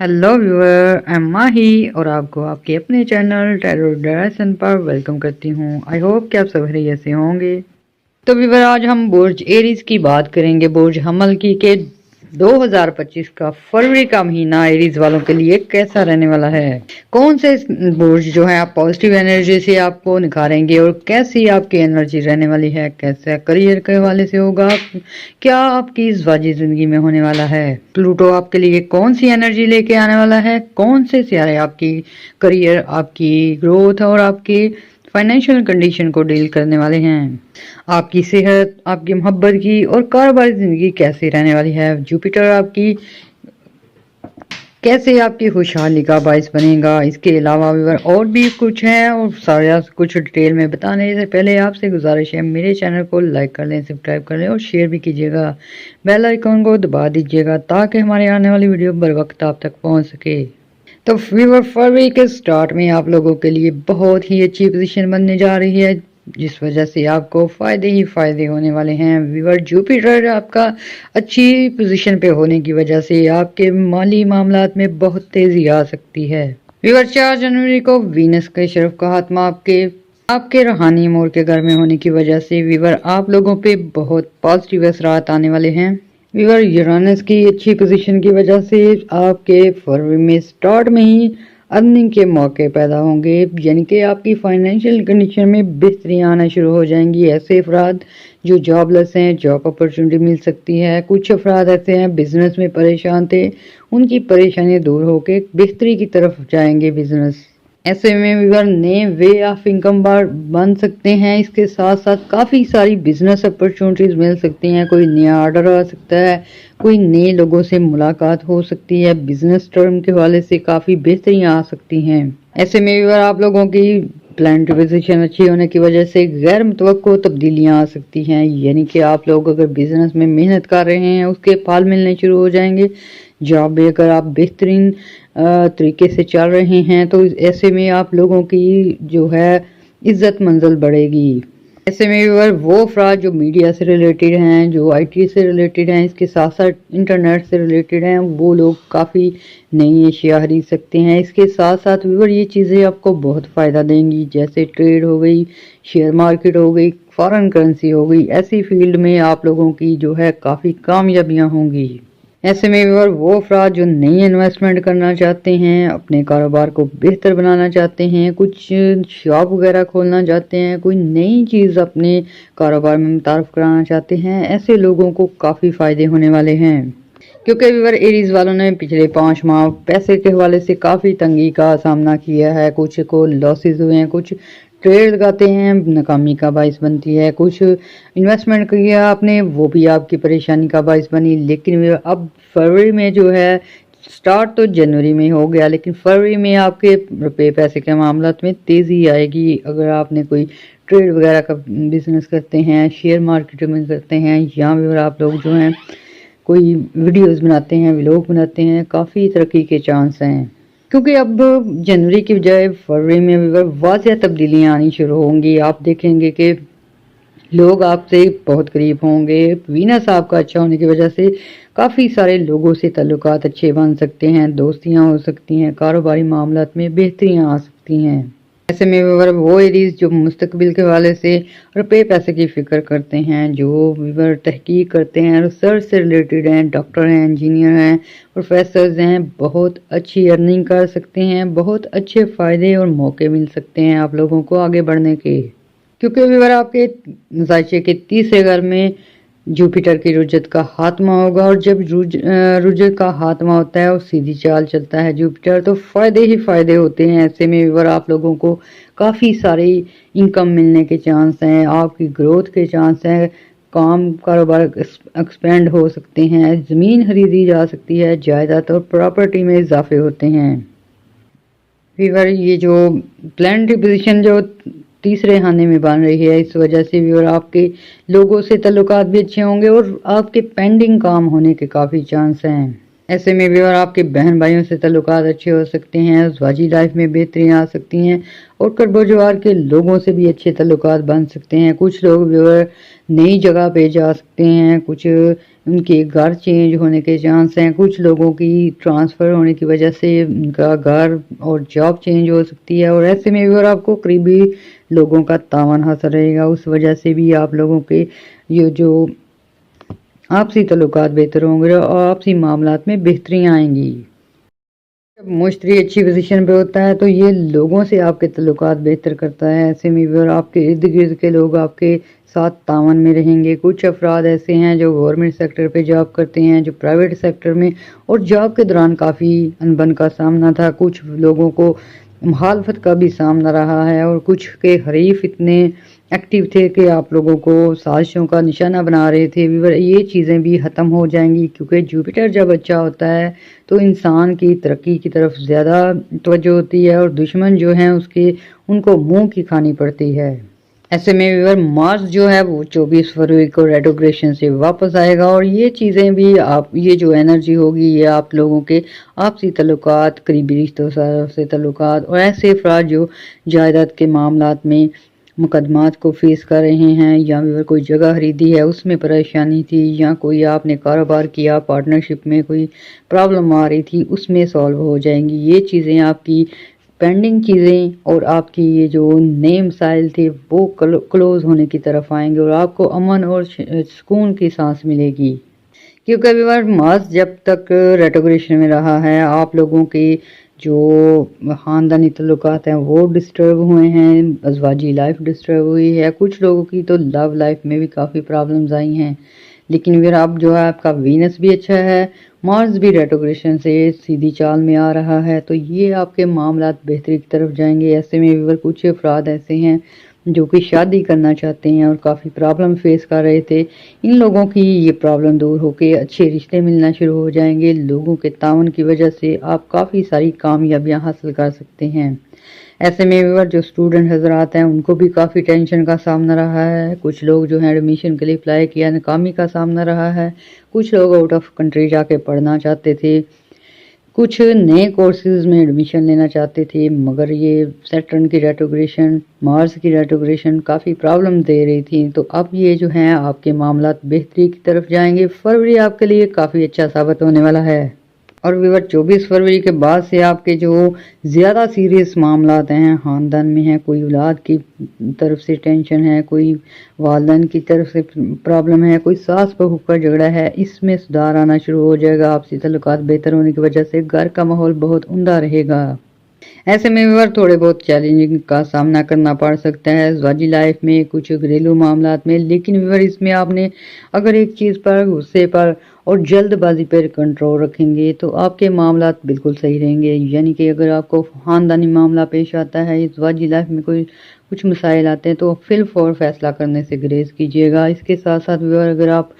Hello viewer, I am माही और आपको आपके अपने चैनल टैरो डायरेक्शन पर वेलकम करती हूँ। आई होप कि आप सब खैरियत से होंगे। तो व्यूअर, आज हम बुर्ज एरीज की बात करेंगे। बुर्ज हमल की के 2025 का फरवरी का महीना एरीज वालों के लिए कैसा रहने वाला है। कौन से बुर्ज जो है आप पॉजिटिव एनर्जी से आपको निखारेंगे और कैसी आपकी एनर्जी रहने वाली है, कैसे करियर के हवाले से होगा, क्या आपकी इस बाजी जिंदगी में होने वाला है। प्लूटो आपके लिए कौन सी एनर्जी लेके आने वाला है, कौन से सितारे आपकी करियर, आपकी ग्रोथ और आपकी फाइनेंशियल कंडीशन को डील करने वाले हैं। आपकी सेहत, आपकी मोहब्बत की और कारोबारी जिंदगी कैसी रहने वाली है। जुपिटर आपकी कैसे आपकी खुशहाली का बायस बनेगा। इसके अलावा और भी कुछ है और सारा कुछ डिटेल में बताने से पहले आपसे गुजारिश है, मेरे चैनल को लाइक कर लें, सब्सक्राइब कर लें और शेयर भी कीजिएगा। बेल आइकन को दबा दीजिएगा ताकि हमारे आने वाली वीडियो बर वक्त आप तक पहुंच सके। तो व्यूअर, फरवरी के स्टार्ट में आप लोगों के लिए बहुत ही अच्छी पोजीशन बनने जा रही है, जिस वजह से आपको फायदे ही फायदे होने वाले हैं। व्यूअर, जुपिटर आपका अच्छी पोजीशन पे होने की वजह से आपके माली मामलात में बहुत तेजी आ सकती है। व्यूअर, 4 जनवरी को वीनस के शरफ का आत्मा आपके रूहानी मोड़ के घर में होने की वजह से व्यूअर आप लोगों पे बहुत पॉजिटिव असरात आने वाले हैं। व्यूअर, यूरानस की अच्छी पोजीशन की वजह से आपके फरवरी में स्टार्ट में ही अर्निंग के मौके पैदा होंगे, यानी कि आपकी फाइनेंशियल कंडीशन में बेहतरी आना शुरू हो जाएंगी। ऐसे अफराद जो जॉबलेस हैं, जॉब अपॉर्चुनिटी मिल सकती है। कुछ अफराद ऐसे हैं बिजनेस में परेशान थे, उनकी परेशानी दूर होकर बेहतरी की तरफ जाएंगे बिजनेस। ऐसे में व्यूअर नए वे ऑफ इनकम बन सकते हैं। इसके साथ साथ काफ़ी सारी बिजनेस अपॉर्चुनिटीज मिल सकती हैं। कोई नया ऑर्डर आ सकता है, कोई नए लोगों से मुलाकात हो सकती है, बिजनेस टर्म के हवाले से काफ़ी बेहतरियाँ आ सकती हैं। ऐसे में व्यूअर आप लोगों की प्लान पोजीशन अच्छी होने की वजह से गैर मुतवक्को तब्दीलियाँ आ सकती हैं, यानी कि आप लोग अगर बिजनेस में मेहनत कर रहे हैं उसके फल मिलने शुरू हो जाएंगे। जॉब में अगर आप बेहतरीन तरीके से चल रहे हैं तो ऐसे में आप लोगों की जो है इज्जत मंजिल बढ़ेगी। ऐसे में वो अफराद जो मीडिया से रिलेटेड हैं, जो आईटी से रिलेटेड हैं, इसके साथ साथ इंटरनेट से रिलेटेड हैं, वो लोग काफ़ी नई एशिया खरीद सकते हैं। इसके साथ साथ व्यूअर ये चीज़ें आपको बहुत फ़ायदा देंगी, जैसे ट्रेड हो गई, शेयर मार्केट हो गई, फॉरेन करेंसी हो गई। ऐसी फील्ड में आप लोगों की जो है काफ़ी कामयाबियाँ होंगी। ऐसे में व्यूअर वो अफराद जो नई इन्वेस्टमेंट करना चाहते हैं, अपने कारोबार को बेहतर बनाना चाहते हैं, कुछ शॉप वगैरह खोलना चाहते हैं, कोई नई चीज़ अपने कारोबार में मुतारफ कराना चाहते हैं, ऐसे लोगों को काफ़ी फ़ायदे होने वाले हैं। क्योंकि व्यूअर एरीज वालों ने पिछले 5 माह पैसे के हवाले से काफ़ी तंगी का सामना किया है। कुछ को लॉसेज हुए हैं, कुछ ट्रेड लगाते हैं, नाकामी का बायस बनती है। कुछ इन्वेस्टमेंट किया आपने, वो भी आपकी परेशानी का बायस बनी। लेकिन अब फरवरी में जो है, स्टार्ट तो जनवरी में हो गया, लेकिन फरवरी में आपके रुपए पैसे के मामलात में तेज़ी आएगी। अगर आपने कोई ट्रेड वगैरह का बिजनेस करते हैं, शेयर मार्केट में करते हैं, या फिर आप लोग जो हैं कोई वीडियोस बनाते हैं, व्लॉग बनाते हैं, काफ़ी तरक्की के चांस हैं। क्योंकि अब जनवरी की बजाय फरवरी में वाज़ह तब्दीलियाँ आनी शुरू होंगी। आप देखेंगे कि लोग आपसे बहुत करीब होंगे। वीनस आपका अच्छा होने की वजह से काफ़ी सारे लोगों से ताल्लुकात अच्छे बन सकते हैं, दोस्तियाँ हो सकती हैं, कारोबारी मामलात में बेहतरियाँ आ सकती हैं। ऐसे में वो एरीज जो मुस्तकबिल के हवाले से रुपए पैसे की फ़िक्र करते हैं, जो तहकीक करते हैं, रिसर्च से रिलेटेड हैं, डॉक्टर हैं, इंजीनियर हैं, प्रोफेसर्स हैं, बहुत अच्छी अर्निंग कर सकते हैं, बहुत अच्छे फ़ायदे और मौके मिल सकते हैं आप लोगों को आगे बढ़ने के। क्योंकि आपके नज़ाचे के तीसरे घर में जुपिटर की रुजत का हातमा होगा, और जब रुजत का हातमा होता है और सीधी चाल चलता है जुपिटर, तो फ़ायदे ही फ़ायदे होते हैं। ऐसे में व्यूअर आप लोगों को काफ़ी सारी इनकम मिलने के चांस हैं, आपकी ग्रोथ के चांस हैं, काम कारोबार एक्सपेंड हो सकते हैं, ज़मीन खरीदी जा सकती है, जायदाद और प्रॉपर्टी में इजाफे होते हैं। व्यूअर, ये जो प्लानिटरी पोजीशन जो तीसरे खाने में बन रही है, इस वजह से व्यूअर आपके लोगों से ताल्लुकात भी अच्छे होंगे और आपके पेंडिंग काम होने के काफ़ी चांस हैं। ऐसे में भी और आपके बहन भाइयों से ताल्लुकात अच्छे हो सकते हैं, ज़वाजी लाइफ में बेहतरियाँ आ सकती हैं और करबोजवार के लोगों से भी अच्छे ताल्लुकात बन सकते हैं। कुछ लोग व्यूअर नई जगह पे जा सकते हैं, कुछ उनके घर चेंज होने के चांस हैं, कुछ लोगों की ट्रांसफ़र होने की वजह से उनका घर और जॉब चेंज हो सकती है और ऐसे में व्यूअर आपको करीबी लोगों का तावन हासिल रहेगा। उस वजह से भी आप लोगों के ये जो आपसी ताल्लुकात बेहतर होंगे और आपसी मामलात में बेहतरियाँ आएंगी। जब मुश्तरी अच्छी पोजीशन पे होता है तो ये लोगों से आपके ताल्लुकात बेहतर करता है। ऐसे में भी और आपके इर्द गिर्द के लोग आपके साथ तावन में रहेंगे। कुछ अफराद ऐसे हैं जो गवर्नमेंट सेक्टर पे जॉब करते हैं, जो प्राइवेट सेक्टर में और जॉब के दौरान काफ़ी अनबन का सामना था। कुछ लोगों को मुखालफत का भी सामना रहा है और कुछ के हरीफ इतने एक्टिव थे कि आप लोगों को साजिशों का निशाना बना रहे थे। व्यूअर ये चीज़ें भी ख़त्म हो जाएंगी क्योंकि जुपिटर जब अच्छा होता है तो इंसान की तरक्की की तरफ ज़्यादा तवज्जो होती है और दुश्मन जो हैं उसके उनको मुंह की खानी पड़ती है। ऐसे में व्यूअर मार्स जो है वो 24 फरवरी को रेट्रोग्रेशन से वापस आएगा और ये चीज़ें भी आप ये जो एनर्जी होगी ये आप लोगों के आपसी ताल्लुकात, करीबी रिश्तों से ताल्लुकात और ऐसे अफराद जो जायदाद के मामलात में मुकदमात को फेस कर रहे हैं या व्यूअर कोई जगह खरीदी है उसमें परेशानी थी या कोई आपने कारोबार किया पार्टनरशिप में कोई प्रॉब्लम आ रही थी उसमें सॉल्व हो जाएंगी। ये चीज़ें आपकी पेंडिंग चीज़ें और आपकी ये जो नए मसाइल थे वो क्लोज होने की तरफ आएंगे और आपको अमन और सुकून की सांस मिलेगी। क्योंकि व्यूअर मार्स जब तक रेट्रोग्रेशन में रहा है आप लोगों के जो ख़ानदानी ताल्लुकात हैं वो डिस्टर्ब हुए हैं, अज़वाजी लाइफ डिस्टर्ब हुई है, कुछ लोगों की तो लव लाइफ में भी काफ़ी प्रॉब्लम्स आई हैं। लेकिन फिर आप जो है आपका वीनस भी अच्छा है, मार्स भी रेट्रोग्रेशन से सीधी चाल में आ रहा है तो ये आपके मामलात बेहतरी की तरफ जाएंगे। ऐसे में व्यूअर कुछ अफराद ऐसे हैं जो कि शादी करना चाहते हैं और काफ़ी प्रॉब्लम फेस कर रहे थे, इन लोगों की ये प्रॉब्लम दूर होके अच्छे रिश्ते मिलना शुरू हो जाएंगे। लोगों के तावन की वजह से आप काफ़ी सारी कामयाबियां हासिल कर सकते हैं। ऐसे में व्यूअर जो स्टूडेंट हजरात हैं उनको भी काफ़ी टेंशन का सामना रहा है। कुछ लोग जो है एडमिशन के लिए अप्लाई किया नाकामी का सामना रहा है। कुछ लोग आउट ऑफ कंट्री जाके पढ़ना चाहते थे, कुछ नए कोर्सेज में एडमिशन लेना चाहते थे मगर ये सैटर्न की रेट्रोग्रेशन, मार्स की रेट्रोग्रेशन काफ़ी प्रॉब्लम दे रही थी। तो अब ये जो हैं आपके मामलात बेहतरी की तरफ जाएंगे। फरवरी आपके लिए काफ़ी अच्छा साबित होने वाला है। और व्यूअर 24 फरवरी के बाद से आपके जो ज़्यादा सीरियस मामलात हैं ख़ानदान में हैं, कोई औलाद की तरफ से टेंशन है, कोई वालिदैन की तरफ से प्रॉब्लम है, कोई सास बहू का झगड़ा है, इसमें सुधार आना शुरू हो जाएगा। आपसी ताल्लुकात बेहतर होने की वजह से घर का माहौल बहुत उम्दा रहेगा। ऐसे में व्यूअर थोड़े बहुत चैलेंजिंग का सामना करना पड़ सकता है ज़वाजी लाइफ में, कुछ घरेलू मामलात में, लेकिन व्यूअर इसमें आपने अगर एक चीज़ पर गुस्से पर और जल्दबाजी पर कंट्रोल रखेंगे तो आपके मामलात बिल्कुल सही रहेंगे। यानी कि अगर आपको ख़ानदानी मामला पेश आता है, ज़वाजी लाइफ में कोई कुछ मसाइल आते हैं तो फिल फौर फैसला करने से गुरेज कीजिएगा। इसके साथ साथ व्यूअर अगर आप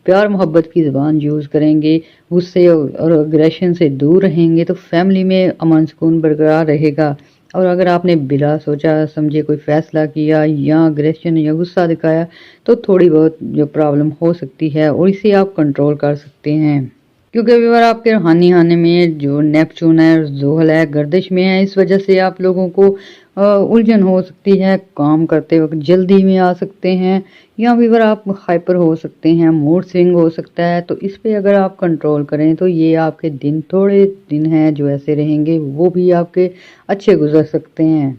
प्यार मोहब्बत की ज़बान यूज़ करेंगे, गुस्से और अग्रेशन से दूर रहेंगे तो फैमिली में अमन सुकून बरकरार रहेगा। और अगर आपने बिला सोचा समझे कोई फ़ैसला किया या अग्रेशन या गुस्सा दिखाया तो थोड़ी बहुत जो प्रॉब्लम हो सकती है और इसे आप कंट्रोल कर सकते हैं। क्योंकि व्यूअर आपके रूहानी खाने में जो नेपच्यून है, ज़ुहल है, गर्दिश में है, इस वजह से आप लोगों को उलझन हो सकती है, काम करते वक्त जल्दी में आ सकते हैं या व्यूअर आप हाइपर हो सकते हैं, मूड स्विंग हो सकता है। तो इस पे अगर आप कंट्रोल करें तो ये आपके दिन थोड़े दिन हैं जो ऐसे रहेंगे वो भी आपके अच्छे गुजर सकते हैं।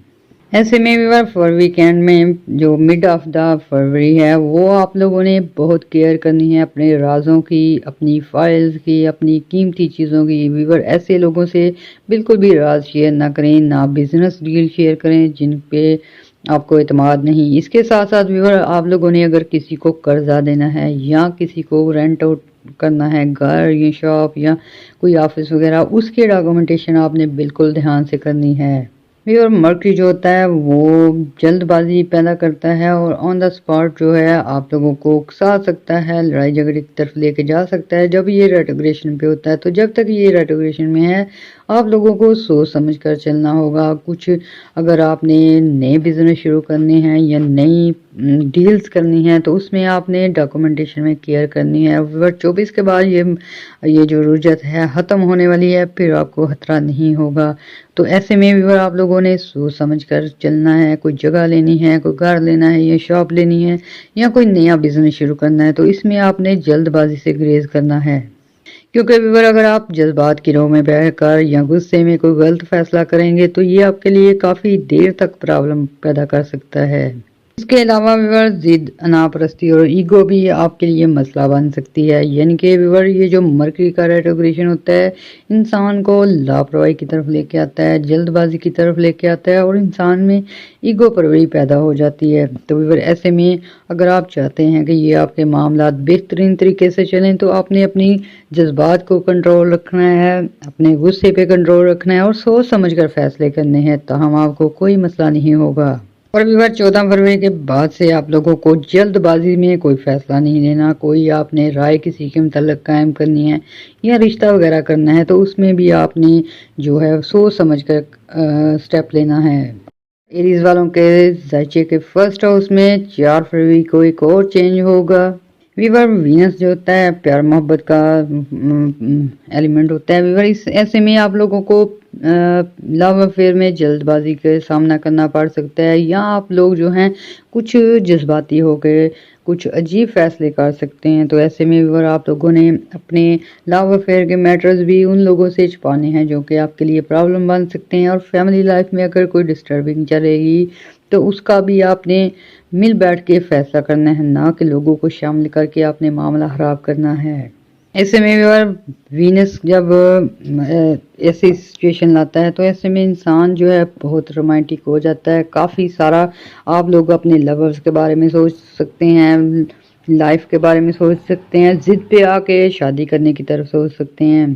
ऐसे में व्यूअर फॉर वीकेंड में जो मिड ऑफ द फरवरी है वो आप लोगों ने बहुत केयर करनी है अपने राजों की, अपनी फाइल्स की, अपनी कीमती चीज़ों की। व्यूअर ऐसे लोगों से बिल्कुल भी राज शेयर ना करें, ना बिजनेस डील शेयर करें जिन पे आपको एतमाद नहीं। इसके साथ साथ व्यूअर आप लोगों ने अगर किसी को कर्जा देना है या किसी को रेंट आउट करना है घर या शॉप या कोई ऑफिस वगैरह, उसकी डॉक्यूमेंटेशन आपने बिल्कुल ध्यान से करनी है। और मर्करी जो होता है वो जल्दबाजी पैदा करता है और ऑन द स्पॉट जो है आप लोगों को उकसा सकता है, लड़ाई झगड़े की तरफ लेके जा सकता है जब ये रेट्रोग्रेशन पे होता है। तो जब तक ये रेट्रोग्रेशन में है आप लोगों को सोच समझ कर चलना होगा। कुछ अगर आपने नए बिजनेस शुरू करने हैं या नई ڈیلز کرنی ہے تو اس میں آپ نے ڈاکومنٹیشن میں کیئر کرنی ہے. ویور 24 کے بعد یہ جو رجت ہے ختم ہونے والی ہے، پھر آپ کو خطرہ نہیں ہوگا. تو ایسے میں ویور آپ لوگوں نے سوچ سمجھ کر چلنا ہے. کوئی جگہ لینی ہے، کوئی گھر لینا ہے یا شاپ لینی ہے یا کوئی نیا بزنس شروع کرنا ہے، تو اس میں آپ نے جلد بازی سے گریز کرنا ہے. کیونکہ ویور اگر آپ جذبات کی رو میں بہہ کر یا غصے میں کوئی غلط فیصلہ کریں گے تو یہ آپ کے لیے کافی دیر تک پرابلم پیدا کر سکتا ہے. اس کے علاوہ ویور ضد، انا پرستی اور ایگو بھی آپ کے لیے مسئلہ بن سکتی ہے. یعنی کہ ویور یہ جو مرکری کا ریٹروگریشن ہوتا ہے انسان کو لاپرواہی کی طرف لے کے آتا ہے، جلد بازی کی طرف لے کے آتا ہے اور انسان میں ایگو پروری پیدا ہو جاتی ہے. تو ویور ایسے میں اگر آپ چاہتے ہیں کہ یہ آپ کے معاملات بہترین طریقے سے چلیں تو آپ نے اپنی جذبات کو کنٹرول رکھنا ہے، اپنے غصے پہ کنٹرول رکھنا ہے اور سوچ سمجھ کر فیصلے کرنے ہیں، تاہم آپ کو کوئی مسئلہ نہیں ہوگا. اور ویور 14 فروری کے بعد سے آپ لوگوں کو جلد بازی میں کوئی فیصلہ نہیں لینا. کوئی آپ نے رائے کسی کے متعلق قائم کرنی ہے یا رشتہ وغیرہ کرنا ہے تو اس میں بھی آپ نے جو ہے سوچ سمجھ کر سٹیپ لینا ہے. ایریز والوں کے ذائچے کے فرسٹ ہاؤس میں 4 فروری کو ایک اور چینج ہوگا. ویور وینس جو ہوتا ہے پیار محبت کا ایلیمنٹ ہوتا ہے. ویور ایسے میں آپ لوگوں کو لو افیئر میں جلد بازی کا سامنا کرنا پڑ سکتا ہے یا آپ لوگ جو ہیں کچھ جذباتی ہو کے کچھ عجیب فیصلے کر سکتے ہیں. تو ایسے میں ویور آپ لوگوں نے اپنے لو افیئر کے میٹرز بھی ان لوگوں سے چھپانے ہیں جو کہ آپ کے لیے پرابلم بن سکتے ہیں. اور فیملی لائف میں اگر کوئی ڈسٹربنگ چلے گی تو اس کا بھی آپ نے مل بیٹھ کے فیصلہ کرنا ہے، نہ کہ لوگوں کو شامل کر کے اپنے معاملہ خراب کرنا ہے. ایسے میں وینس جب ایسی سچویشن لاتا ہے تو ایسے میں انسان جو ہے بہت رومانٹک ہو جاتا ہے. کافی سارا آپ لوگ اپنے لورز کے بارے میں سوچ سکتے ہیں، لائف کے بارے میں سوچ سکتے ہیں، ضد پہ آ کے شادی کرنے کی طرف سوچ سکتے ہیں.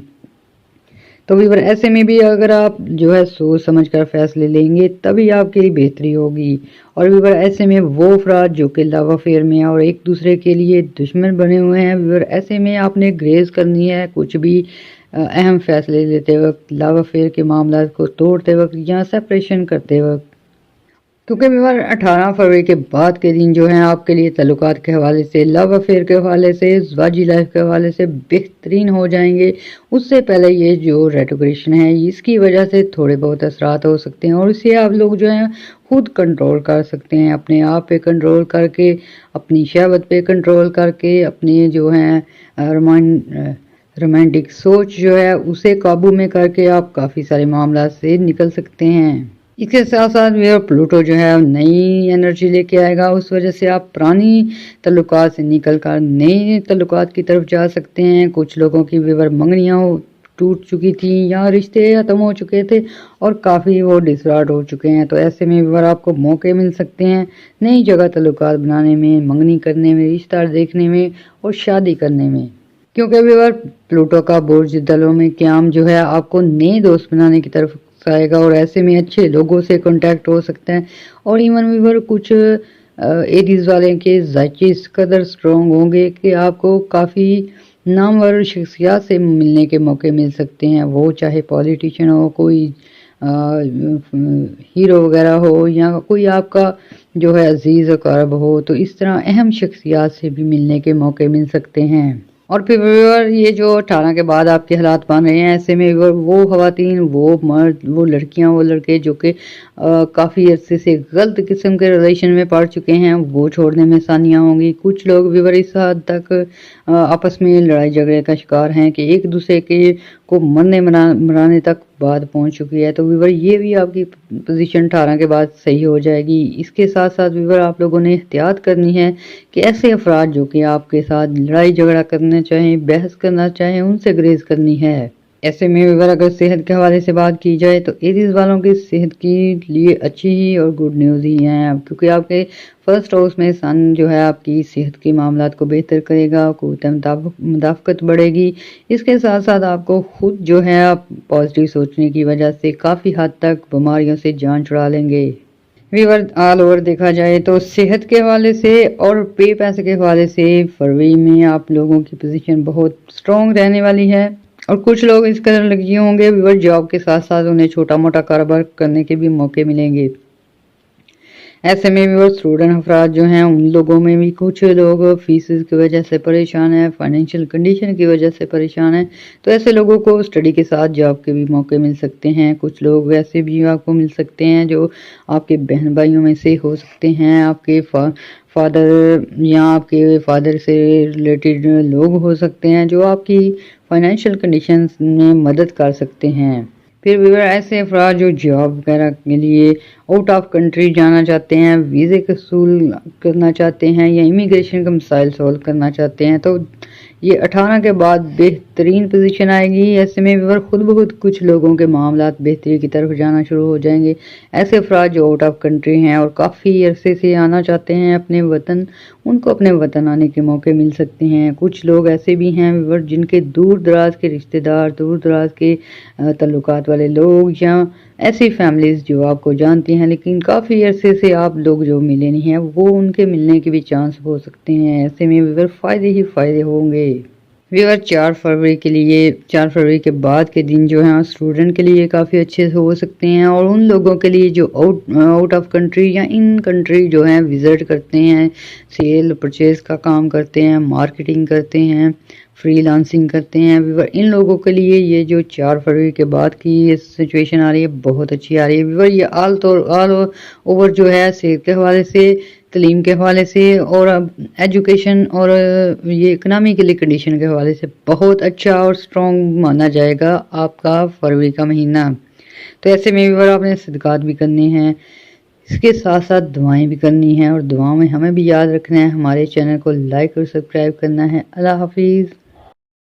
تو ویور ایسے میں بھی اگر آپ جو ہے سوچ سمجھ کر فیصلے لیں گے تبھی آپ کے لیے بہتری ہوگی. اور ویور ایسے میں وہ افراد جو کہ لو افیئر میں اور ایک دوسرے کے لیے دشمن بنے ہوئے ہیں، ویور ایسے میں آپ نے گریز کرنی ہے کچھ بھی اہم فیصلے لیتے وقت، لو افیئر کے معاملات کو توڑتے وقت یا سیپریشن کرتے وقت. کیونکہ ویور 18 فروری کے بعد کے دن جو ہیں آپ کے لیے تعلقات کے حوالے سے، لو افیئر کے حوالے سے، ازدواجی لائف کے حوالے سے بہترین ہو جائیں گے. اس سے پہلے یہ جو ریٹروگریشن ہے اس کی وجہ سے تھوڑے بہت اثرات ہو سکتے ہیں اور اسے آپ لوگ جو ہیں خود کنٹرول کر سکتے ہیں، اپنے آپ پہ کنٹرول کر کے، اپنی شہوت پہ کنٹرول کر کے، اپنے جو ہیں رومانٹک سوچ جو ہے اسے قابو میں کر کے آپ کافی سارے معاملات سے نکل سکتے ہیں. اس کے ساتھ ساتھ ویور پلوٹو جو ہے نئی انرجی لے کے آئے گا، اس وجہ سے آپ پرانی تعلقات سے نکل کر نئے تعلقات کی طرف جا سکتے ہیں. کچھ لوگوں کی ویور منگنیاں ٹوٹ چکی تھیں یا رشتے ختم ہو چکے تھے اور کافی وہ ڈسراٹ ہو چکے ہیں. تو ایسے میں ویور آپ کو موقع مل سکتے ہیں نئی جگہ تعلقات بنانے میں، منگنی کرنے میں، رشتہ دیکھنے میں اور شادی کرنے میں. کیونکہ ویور پلوٹو کا برج دلوں میں قیام جو ہے آپ کو نئے دوست بنانے کی طرف آئے گا اور ایسے میں اچھے لوگوں سے کانٹیکٹ ہو سکتا ہے. اور ایون ویور کچھ ایریز والے کے ذائچے اس قدر سٹرونگ ہوں گے کہ آپ کو کافی نامور شخصیات سے ملنے کے موقع مل سکتے ہیں، وہ چاہے پولیٹیشین ہو، کوئی ہیرو وغیرہ ہو یا کوئی آپ کا جو ہے عزیز اقارب ہو. تو اس طرح اہم شخصیات سے بھی ملنے کے موقع مل سکتے ہیں. اور پھر ویور یہ جو 18 کے بعد آپ کے حالات بن رہے ہیں، ایسے میں وہ خواتین، وہ مرد، وہ لڑکیاں، وہ لڑکے جو کہ کافی عرصے سے غلط قسم کے ریلیشن میں پڑ چکے ہیں وہ چھوڑنے میں آسانیاں ہوں گی. کچھ لوگ ویور اس حد تک آپس میں لڑائی جھگڑے کا شکار ہیں کہ ایک دوسرے کے کو مرنے مرانے تک بات پہنچ چکی ہے. تو ویور یہ بھی آپ کی پوزیشن 18 کے بعد صحیح ہو جائے گی. اس کے ساتھ ساتھ ویور آپ لوگوں نے احتیاط کرنی ہے کہ ایسے افراد جو کہ آپ کے ساتھ لڑائی جھگڑا کرنا چاہیں، بحث کرنا چاہیں، ان سے گریز کرنی ہے. ایسے میں ویور اگر صحت کے حوالے سے بات کی جائے تو ایریز والوں کی صحت کے لیے اچھی ہی اور گڈ نیوز ہی ہیں، کیونکہ آپ کے فرسٹ ہاؤس میں سن جو ہے آپ کی صحت کے معاملات کو بہتر کرے گا، قوت مدافعت بڑھے گی. اس کے ساتھ ساتھ آپ کو خود جو ہے آپ پازیٹیو سوچنے کی وجہ سے کافی حد تک بیماریوں سے جان چھڑا لیں گے. ویور آل اوور دیکھا جائے تو صحت کے حوالے سے اور پیسے کے حوالے سے فروری میں آپ لوگوں کی پوزیشن بہت سٹرونگ رہنے والی ہے. اور کچھ لوگ اس قدر لگے ہوں گے ویور جاب کے ساتھ ساتھ انہیں چھوٹا موٹا کاروبار کرنے کے بھی موقع ملیں گے. ऐसे में भी वो स्टूडेंट अफराद जो हैं उन लोगों में भी कुछ लोग फीसेस की वजह से परेशान हैं, फाइनेंशियल कंडीशन की वजह से परेशान हैं, तो ऐसे लोगों को स्टडी के साथ जॉब के भी मौके मिल सकते हैं। कुछ लोग वैसे भी आपको मिल सकते हैं जो आपके बहन भाइयों में से हो सकते हैं, आपके फादर या आपके फादर से रिलेटेड लोग हो सकते हैं जो आपकी फाइनेंशियल कंडीशंस में मदद कर सकते हैं। फिर भी ऐसे अफराद जो जॉब वगैरह के लिए आउट ऑफ कंट्री जाना चाहते हैं, वीज़े का वसूल करना चाहते हैं या इमिग्रेशन का मसाइल सॉल्व करना चाहते हैं, तो ये 18 के बाद बेहतरीन पोजीशन आएगी। ऐसे में भी खुद ब खुद कुछ लोगों के मामलात बेहतरी की तरफ जाना शुरू हो जाएंगे। ऐसे अफराद जो आउट ऑफ कंट्री हैं और काफ़ी अरसे से आना चाहते हैं अपने वतन, उनको अपने वतन आने के मौके मिल सकते हैं। कुछ लोग ऐसे भी हैं जिनके दूर दराज के रिश्तेदार, दूर दराज के ताल्लुकात वाले लोग या ऐसी फैमिलीज़ जो आपको जानती हैं लेकिन काफ़ी अरसे से आप लोग जो मिले नहीं हैं, वो उनके मिलने के भी चांस हो सकते हैं। ऐसे में व्यूअर फ़ायदे ही फ़ायदे होंगे। व्यूअर 4 फरवरी के लिए, 4 फरवरी के बाद के दिन जो हैं स्टूडेंट के लिए काफ़ी अच्छे से हो सकते हैं, और उन लोगों के लिए जो आउट ऑफ कंट्री या इन कंट्री जो हैं विज़िट करते हैं, सेल परचेज़ का काम करते हैं, मार्केटिंग करते हैं, फ्रीलांसिंग करते हैं, व्यूअर इन लोगों के लिए ये जो 4 फरवरी के बाद की ये सिचुएशन आ रही है बहुत अच्छी आ रही है। व्यूअर ये ऑल ओवर जो है सेहत के हवाले से, तालीम के हवाले से और एजुकेशन और ये इकनॉमी के लिए कंडीशन के हवाले से बहुत अच्छा और स्ट्रॉन्ग माना जाएगा आपका फरवरी का महीना। तो ऐसे में व्यूअर आपने सदकात भी करने हैं, इसके साथ साथ दुआएं भी करनी हैं, और दुआओं में हमें भी याद रखना है, हमारे चैनल को लाइक और सब्सक्राइब करना है। अल्लाह हाफिज़।